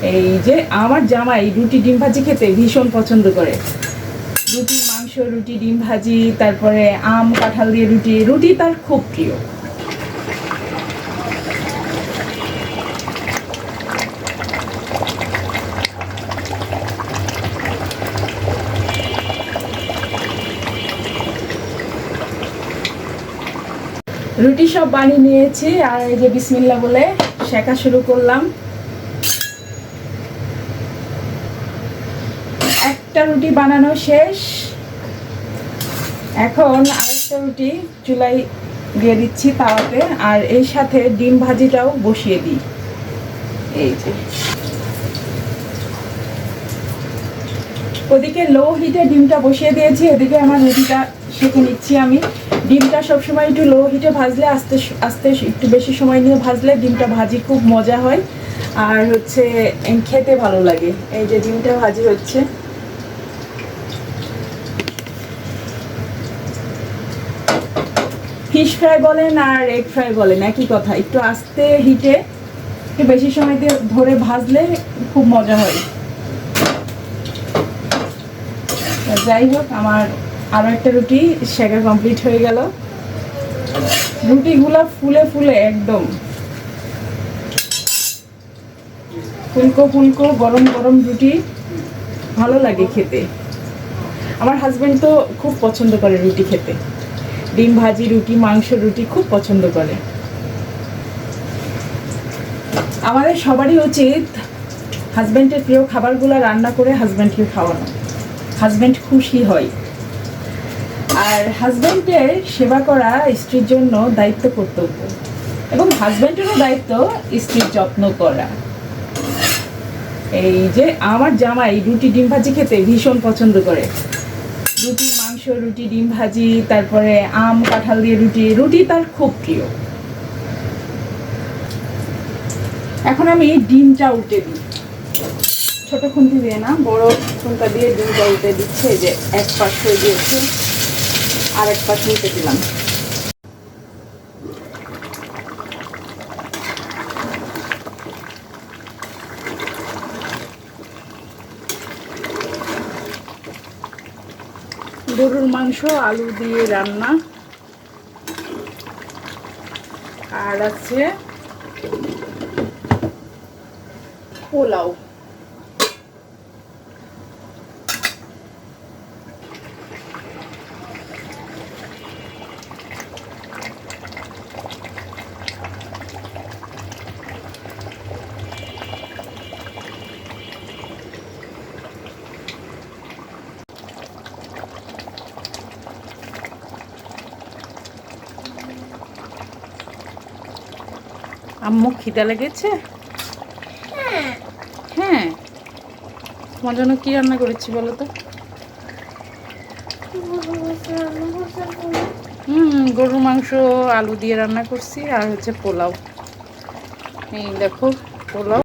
এই যে আমার জামাই রুটি ডিম ভাজি খেতে ভীষণ পছন্দ করে। রুটি মাংস, রুটি ডিম ভাজি, তারপরে আম কাঁঠাল দিয়ে রুটি, রুটি তার খুব প্রিয়। রুটি সব বানিয়ে নিয়েছি, আর এই যে বিসমিল্লাহ বলে সেঁকা শুরু করলাম। একটা রুটি বানানো শেষ, এখন আরেকটা রুটি চুলায় দিয়ে দিচ্ছি তাওয়াতে, আর এর সাথে ডিম ভাজিটাও বসিয়ে দিই। এই যে ওদিকে লো হিটে ডিমটা বসিয়ে দিয়েছি, এদিকে আমার রুটিটা সেঁকে নিচ্ছি আমি। ডিমটা সবসময় একটু লো হিটে ভাজলে, আস্তে আস্তে একটু বেশি সময় নিয়ে ভাজলে ডিমটা ভাজি খুব মজা হয়, আর হচ্ছে খেতে ভালো লাগে। এই যে ডিমটা ভাজি হচ্ছে। ফিশ ফ্রাই বলেন আর এগ ফ্রাই বলেন একই কথা, একটু আস্তে হিটে একটু বেশি সময় দিয়ে ধরে ভাজলে খুব মজা হয়। যাই হোক, আমার আরও একটা রুটি সেঁকা কমপ্লিট হয়ে গেল। রুটিগুলো ফুলে ফুলে একদম ফুলকো ফুলকো গরম গরম রুটি ভালো লাগে খেতে। আমার হাজব্যান্ড তো খুব পছন্দ করে রুটি খেতে, ডিম ভাজি রুটি, মাংস রুটি খুব পছন্দ করে। আমাদের সবারই উচিত হাজব্যান্ডের প্রিয় খাবারগুলো রান্না করে হাজব্যান্ডকে খাওয়ানো, হাজব্যান্ড খুশি হয়। আর হাজব্যান্ডের সেবা করা স্ত্রীর জন্য দায়িত্ব, কর্তব্য, এবং হাজব্যান্ডেরও দায়িত্ব স্ত্রীর যত্ন করা। এই যে আমার জামাই রুটি ডিম ভাজি খেতে ভীষণ পছন্দ করে। রুটি মাংস, রুটি ডিম ভাজি, তারপরে আম কাঁঠাল দিয়ে রুটি, রুটি তার খুব প্রিয়। এখন আমি ডিমটা উল্টে দিই, ছোট খুন্তি দিয়ে না, বড় খুন্তা দিয়ে ডিমটা উল্টে দিচ্ছে। এই যে এক পাশ হয়ে গিয়েছে, আর এক পাশ উল্টে দিলাম। গরুর মাংস আলু দিয়ে রান্না, আর আছে পোলাও। আম্মু খিদা লেগেছে? হ্যাঁ, তোমার জন্য কি রান্না করেছি বলো তো? গরুর মাংস আলু দিয়ে রান্না করছি, আর হচ্ছে পোলাও। এই দেখো পোলাও।